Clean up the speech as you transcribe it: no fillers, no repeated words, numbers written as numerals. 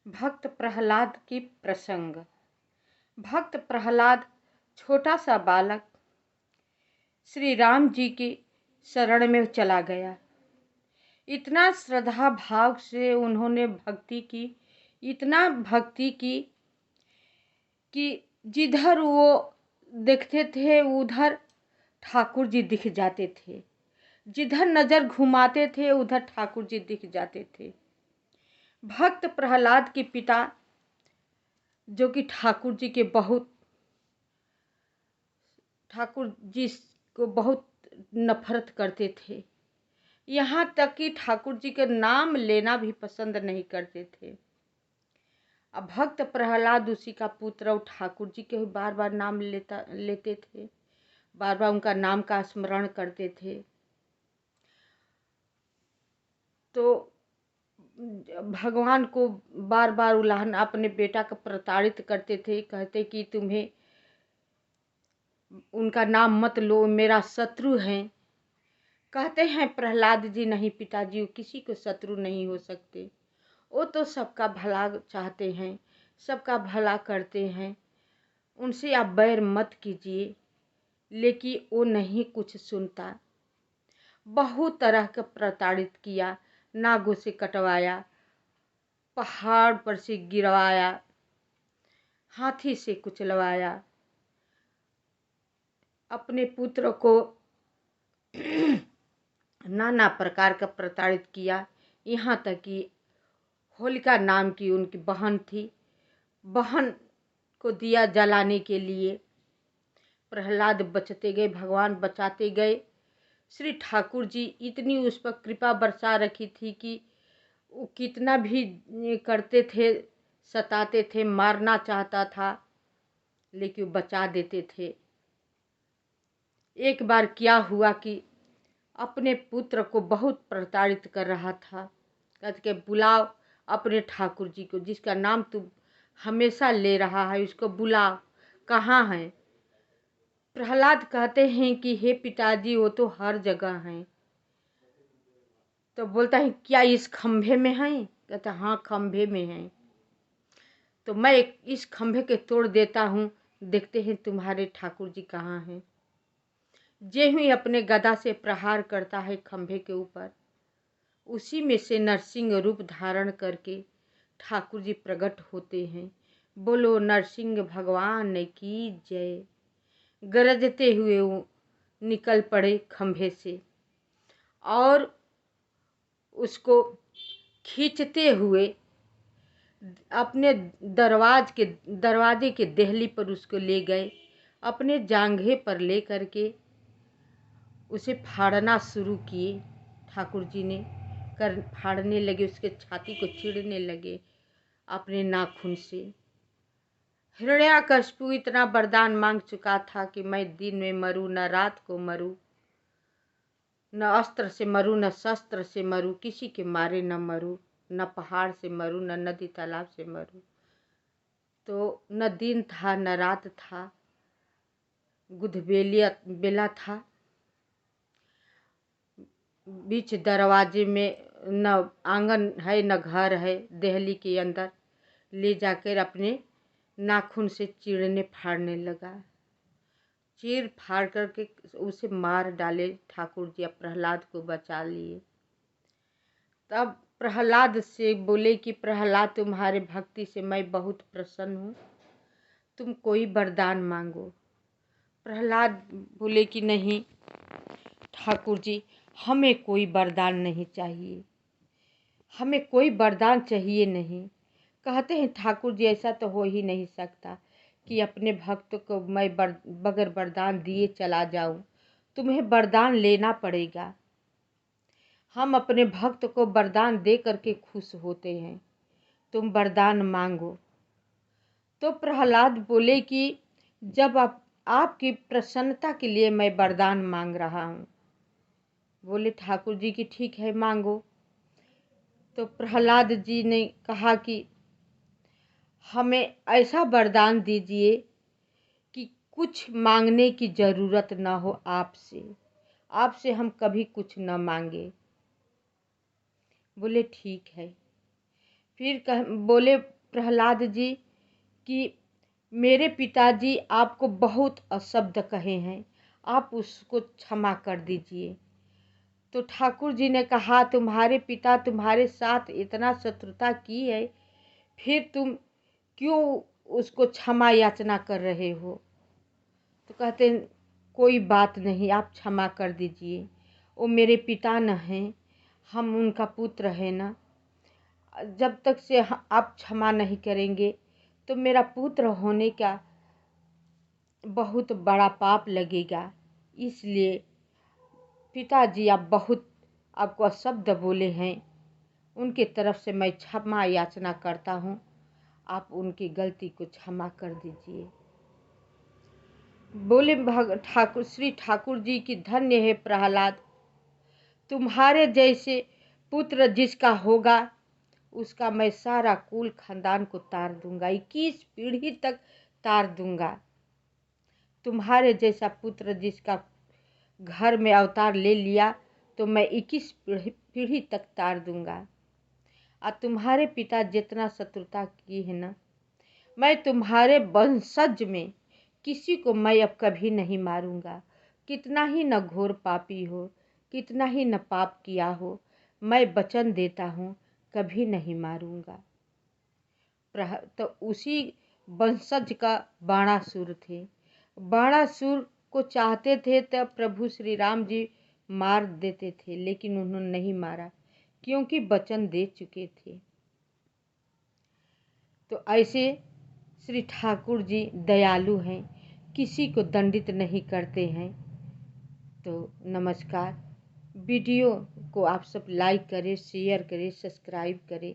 भक्त प्रहलाद की प्रसंग। भक्त प्रहलाद छोटा सा बालक श्री राम जी की शरण में चला गया। इतना श्रद्धा भाव से उन्होंने भक्ति की, इतना भक्ति की कि जिधर वो देखते थे उधर ठाकुर जी दिख जाते थे, जिधर नजर घुमाते थे उधर ठाकुर जी दिख जाते थे। भक्त प्रहलाद के पिता जो कि ठाकुर जी को बहुत नफरत करते थे, यहाँ तक कि ठाकुर जी का नाम लेना भी पसंद नहीं करते थे। अब भक्त प्रहलाद उसी का पुत्र और ठाकुर जी के बार बार नाम लेते थे, बार बार उनका नाम का स्मरण करते थे। तो भगवान को बार बार उलाहना अपने बेटा का प्रताड़ित करते थे, कहते कि तुम्हें उनका नाम मत लो, मेरा शत्रु हैं। कहते हैं प्रहलाद जी नहीं पिताजी, वो किसी को शत्रु नहीं हो सकते, वो तो सबका भला चाहते हैं, सबका भला करते हैं, उनसे आप बैर मत कीजिए। लेकिन वो नहीं कुछ सुनता। बहुत तरह का प्रताड़ित किया, नागों से कटवाया, पहाड़ पर से गिरवाया, हाथी से कुचलवाया, अपने पुत्र को नाना प्रकार का प्रताड़ित किया। यहाँ तक कि होलिका नाम की उनकी बहन थी, बहन को दिया जलाने के लिए प्रहलाद बचते गए, भगवान बचाते गए। श्री ठाकुर जी इतनी उस पर कृपा बरसा रखी थी कि वो कितना भी करते थे, सताते थे, मारना चाहता था, लेकिन वो बचा देते थे। एक बार क्या हुआ कि अपने पुत्र को बहुत प्रताड़ित कर रहा था, कहते कि बुलाओ अपने ठाकुर जी को, जिसका नाम तू हमेशा ले रहा है, उसको बुलाओ, कहाँ है। प्रहलाद कहते हैं कि हे पिताजी, वो तो हर जगह हैं। तो बोलता है क्या इस खंभे में हैं? कहता हाँ खंभे में हैं। तो मैं इस खंभे के तोड़ देता हूँ, देखते हैं तुम्हारे ठाकुर जी कहाँ हैं। जे ही अपने गदा से प्रहार करता है खंभे के ऊपर, उसी में से नरसिंह रूप धारण करके ठाकुर जी प्रकट होते हैं। बोलो नरसिंह भगवान की जय। गरजते हुए वो निकल पड़े खंभे से और उसको खींचते हुए अपने दरवाजे के देहली पर उसको ले गए, अपने जांघे पर ले करके उसे फाड़ना शुरू किए। ठाकुर जी ने फाड़ने लगे, उसके छाती को चीरने लगे अपने नाखून से। हिरण्याकश्यपु इतना वरदान मांग चुका था कि मैं दिन में मरूं न रात को मरूं, न अस्त्र से मरूं न शस्त्र से मरूं, किसी के मारे न मरूं, न पहाड़ से मरूं न नदी तालाब से मरूं। तो न दिन था न रात था, बेला था, बीच दरवाजे में न आंगन है न घर है, देहली के अंदर ले जाकर अपने नाखून से चीरने फाड़ने लगा। चीर फाड़ करके उसे मार डाले। ठाकुर जी प्रहलाद को बचा लिए। तब प्रहलाद से बोले कि प्रहलाद, तुम्हारे भक्ति से मैं बहुत प्रसन्न हूँ, तुम कोई वरदान मांगो। प्रहलाद बोले कि नहीं ठाकुर जी, हमें कोई वरदान नहीं चाहिए, हमें कोई वरदान चाहिए नहीं। कहते हैं ठाकुर जी ऐसा तो हो ही नहीं सकता कि अपने भक्त को मैं बगैर वरदान दिए चला जाऊं, तुम्हें वरदान लेना पड़ेगा। हम अपने भक्त को वरदान दे करके खुश होते हैं, तुम वरदान मांगो। तो प्रहलाद बोले कि जब आपकी प्रसन्नता के लिए मैं वरदान मांग रहा हूँ। बोले ठाकुर जी की ठीक है मांगो। तो प्रहलाद जी ने कहा कि हमें ऐसा वरदान दीजिए कि कुछ मांगने की ज़रूरत ना हो आपसे, आपसे हम कभी कुछ न मांगे। बोले ठीक है। फिर बोले प्रहलाद जी कि मेरे पिताजी आपको बहुत अशब्द कहे हैं, आप उसको क्षमा कर दीजिए। तो ठाकुर जी ने कहा तुम्हारे पिता तुम्हारे साथ इतना शत्रुता की है, फिर तुम क्यों उसको क्षमा याचना कर रहे हो। तो कहते हैं कोई बात नहीं, आप क्षमा कर दीजिए, वो मेरे पिता न हैं, हम उनका पुत्र है ना। जब तक से आप क्षमा नहीं करेंगे तो मेरा पुत्र होने का बहुत बड़ा पाप लगेगा। इसलिए पिताजी आप बहुत आपको अशब्द बोले हैं, उनके तरफ से मैं क्षमा याचना करता हूँ, आप उनकी गलती को क्षमा कर दीजिए। बोले ठाकुर श्री ठाकुर जी की धन्य है प्रहलाद, तुम्हारे जैसे पुत्र जिसका होगा उसका मैं सारा कुल खानदान को तार दूंगा, 21 पीढ़ी तक तार दूंगा। तुम्हारे जैसा पुत्र जिसका घर में अवतार ले लिया तो मैं 21 पीढ़ी तक तार दूंगा। और तुम्हारे पिता जितना शत्रुता की है ना, मैं तुम्हारे वंशज में किसी को मैं अब कभी नहीं मारूंगा। कितना ही न घोर पापी हो, कितना ही न पाप किया हो, मैं वचन देता हूँ कभी नहीं मारूंगा। तो उसी वंशज का बाणासुर थे। बाणासुर को चाहते थे तो प्रभु श्री राम जी मार देते थे, लेकिन उन्होंने नहीं मारा क्योंकि वचन दे चुके थे। तो ऐसे श्री ठाकुर जी दयालु हैं, किसी को दंडित नहीं करते हैं। तो नमस्कार। वीडियो को आप सब लाइक करें, शेयर करें, सब्सक्राइब करें।